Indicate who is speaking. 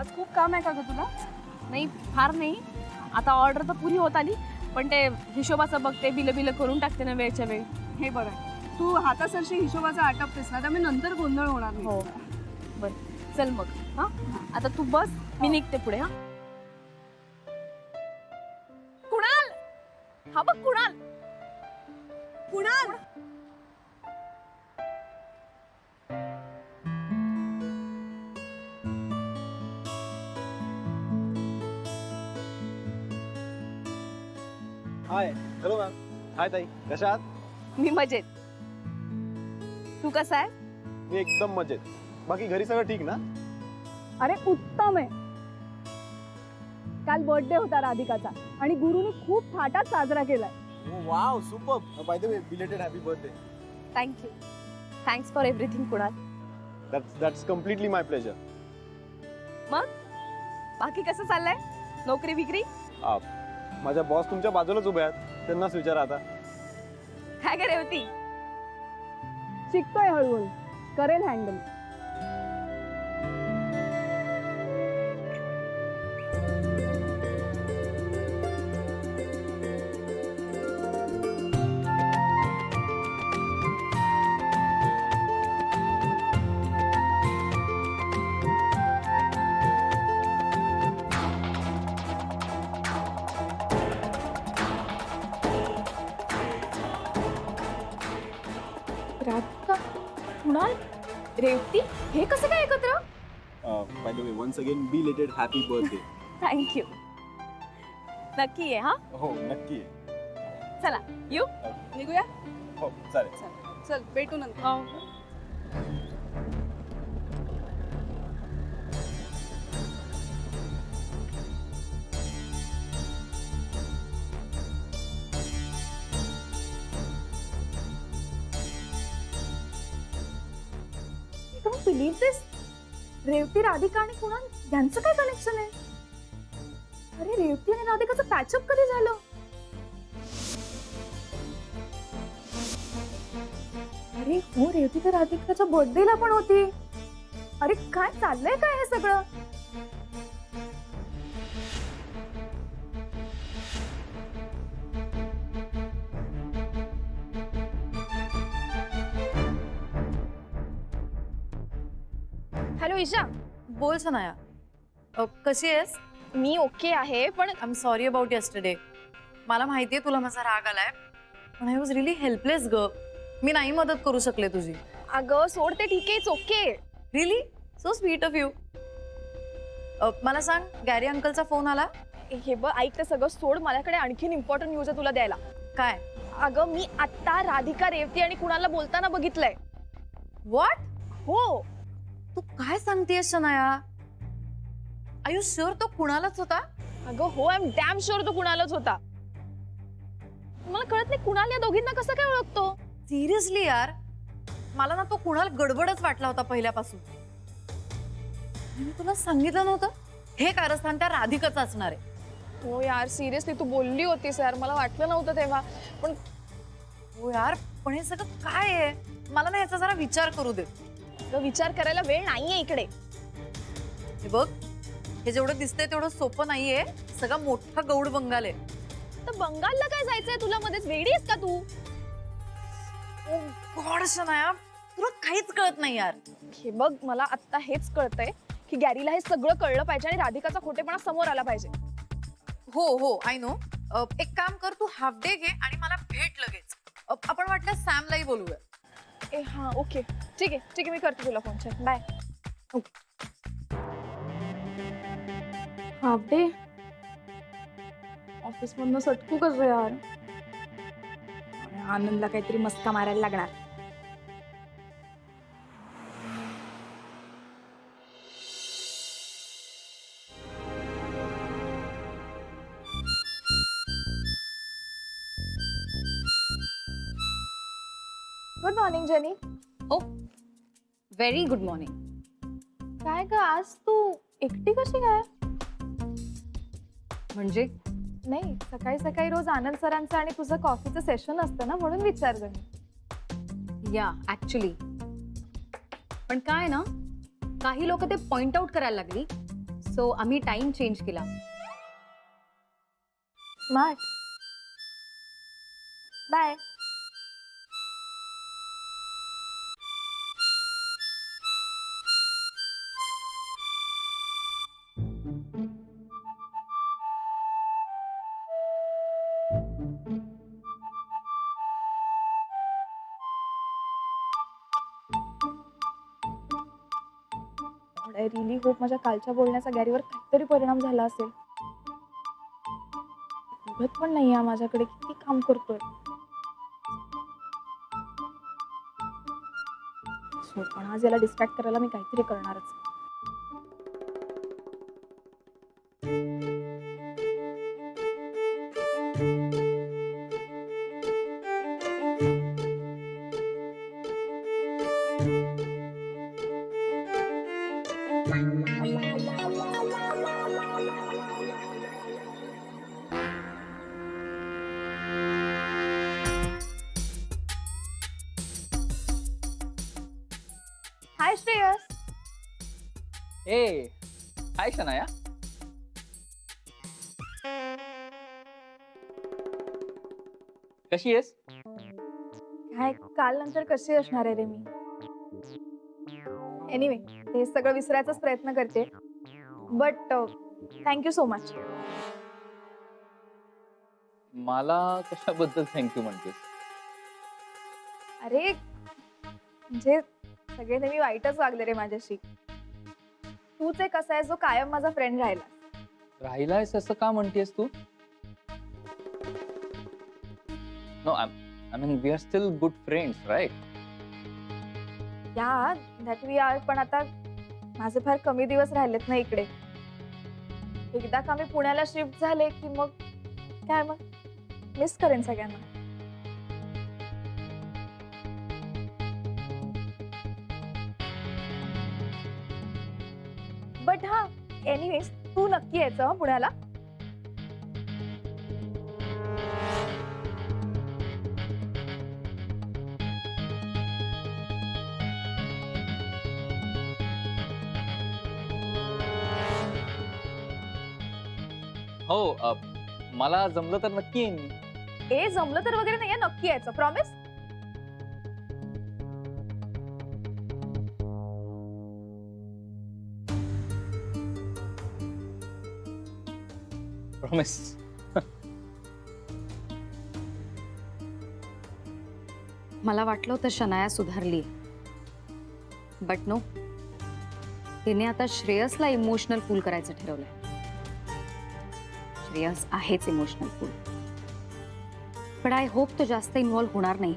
Speaker 1: आज खूप काम आहे का ग तुला?
Speaker 2: नाही फार नाही, आता ऑर्डर तर पुरी होत आली, पण ते हिशोबाचं बघते, बिल करून टाकते ना वेळच्या वेळी.
Speaker 1: हे बरं आहे. तू हातासरशी हिशोबाचा आटपतेस ना, त्यामुळे नंतर गोंधळ होणार नाही.
Speaker 2: हो बरं चल मग. हा आता तू बस, मी निघते पुढे. हा कुणाल, हा बघ Kunal.
Speaker 1: Kunal
Speaker 3: hi. Hello ma'am. Hi ताई, कशा आहात?
Speaker 2: मी मजेत. तू कसा आहे?
Speaker 3: मी एकदम मजेत. बाकी घरी सगळं ठीक ना?
Speaker 1: अरे उत्तम आहे. काल बर्थडे होता राधिकाचा आणि गुरुने खूप थाटात साजरा केलाय.
Speaker 3: Wow, super. Bye the way, belated happy birthday.
Speaker 2: Thank you. Thanks for everything Kunal.
Speaker 3: That's completely my pleasure.
Speaker 2: मग बाकी कसं चाललंय? नोकरी बिकरी?
Speaker 3: माझ्या बॉस तुमच्या बाजूलाच उभे आहेत, त्यांनाच विचारा आता.
Speaker 2: काय करे होती?
Speaker 1: शिकतोय हळूहळू, करेल हँडल.
Speaker 2: राधिका, कुणाल, रेवती हे कसं काय एकत्र?
Speaker 3: By the way, once again belated happy birthday.
Speaker 2: Thank you. नक्की आहे. हा
Speaker 3: हो, नक्की.
Speaker 2: चला येऊ.
Speaker 1: निघूया.
Speaker 3: हो, चालेल.
Speaker 1: चल भेटू नंतर.
Speaker 2: बिलीव दिस, रेवती, राधिका आणि कुणाल यांचं काय कनेक्शन आहे? अरे रेवती आणि राधिकाचं पॅचअप कधी झालं? अरे हो, रेवती तर राधिकाच्या बर्थडेला पण होती. अरे काय चाललंय काय हे सगळं?
Speaker 4: हॅलो ईशा.
Speaker 5: बोल सनाया, कशी आहेस?
Speaker 4: मी ओके आहे, पण
Speaker 5: I am sorry about yesterday. मला माहितीये तुला माझा राग आलाय, पण आय वॉज रिअली हेल्पलेस ग. मी नाही मदत करू शकले तुझी.
Speaker 4: अगं सोड ते, ठीक आहे, it's okay.
Speaker 5: Really so sweet of you. मला सांग, गॅरी अंकलचा फोन आला?
Speaker 4: हे बघ, ऐक, ते सगळं सोड. माझ्याकडे आणखीन इम्पॉर्टंट न्यूज आहे तुला द्यायला.
Speaker 5: काय?
Speaker 4: अगं मी आत्ता राधिका, रेवती आणि कुणालला बोलताना बघितलंय.
Speaker 5: व्हॉट?
Speaker 4: हो.
Speaker 5: तू काय सांगतेस सनाया? आर यू शुअर तो कुणालाच होता?
Speaker 4: अगं हो, आय एम डॅम शुअर तो कुणालच होता. मला कळत नाही, कुणाल या दोघींना कसं काय ओळखतो?
Speaker 5: सिरियसली यार, मला ना तो कुणाल गडबडच वाटला होता पहिल्यापासून. मी तुला सांगितलं नव्हतं हे कारस्थान त्या राधिकाचं असणार आहे.
Speaker 4: हो यार, सिरियसली तू बोलली होतीस यार, मला वाटलं नव्हतं तेव्हा. पण
Speaker 5: हो यार, पण हे सगळं काय आहे? मला ना याचा जरा विचार करू दे.
Speaker 4: विचार करायला वेळ नाहीये इकडे.
Speaker 5: हे बघ, हे जेवढं दिसतंय तेवढं सोपं नाहीये. सगळा मोठा गौड बंगाल आहे.
Speaker 4: तर बंगालला काय जायचंय तुला? मध्येच वेडी आहेस का तू?
Speaker 5: ओ गॉड सनाया, तुला काहीच कळत नाही यार.
Speaker 4: हे बघ, मला आता हेच कळतंय की गॅरीला हे सगळं कळलं पाहिजे आणि राधिकाचा खोटेपणा समोर आला पाहिजे.
Speaker 5: हो हो, आय नो. एक काम कर, तू हाफ डे घे आणि मला भेट लगेच. आपण वाटलं सॅमलाही बोलूया.
Speaker 4: ए हा, ओके, ठीक आहे ठीक आहे, मी करते तुला फोन. चल बाय.
Speaker 2: हाफ डे ऑफिस मधनं सटकू कसं यार? आनंदला काहीतरी मस्का मारायला लागणार.
Speaker 4: Good morning Jenny.
Speaker 2: Oh very good morning.
Speaker 4: काय ग, आज तू एकटी कशी काय?
Speaker 2: म्हणजे
Speaker 4: नाही, सकाळी सकाळी रोज आनंद सरांचं आणि तुझं कॉफीचं सेशन असतं ना, म्हणून विचारलं.
Speaker 2: या ऍक्च्युली, पण काय ना, काही लोक ते पॉइंट आउट करायला लागली,
Speaker 6: सो आम्ही टाइम चेंज केला.
Speaker 2: Smart. Bye. I really hope माझ्या कालच्या बोलण्याचा गॅरीवर काहीतरी परिणाम झाला असेल. बघत पण नाही माझ्याकडे किती काम करतोय. पण आज याला डिस्ट्रॅक्ट करायला मी काहीतरी करणारच. हाय श्रेयस.
Speaker 7: ए हाय शनाया. कशी आहेस?
Speaker 2: काय काल नंतर कशी असणार आहे रे मी. एनिवे हे सगळं विसरायचाच प्रयत्न करते. But thank you so much.
Speaker 7: मला कशाबद्दल थँक्यू म्हणतेस?
Speaker 2: अरे म्हणजे सगळे नेहमी वाईटच वागले रे माझ्याशी. तूच एक असा आहे जो कायम माझा फ्रेंड राहिला.
Speaker 7: राहिलायस असं का म्हणतेस तू? No I mean we are still good friends right?
Speaker 2: Yeah that we are. पण आता माझे फार कमी दिवस राहिलेत ना इकडे. एकदा का मी पुण्याला शिफ्ट झाले की मग काय मग मिस करेन सगळ्यांना. बट हा एनिवेज तू नक्की यायचं हं पुण्याला.
Speaker 7: हो मला जमलं तर नक्की येईन मी.
Speaker 2: ए जमलं तर वगैरे नाहीये, नक्की यायचं. प्रॉमिस.
Speaker 7: प्रॉमिस.
Speaker 6: मला वाटलं होतं शनाया सुधारली, बट नो, तिने आता श्रेयसला इमोशनल फूल करायचं ठरवलंय. श्रेयस आहेच इमोशनल फूल, पण आय होप तो जास्त इन्व्हॉल्व होणार नाही.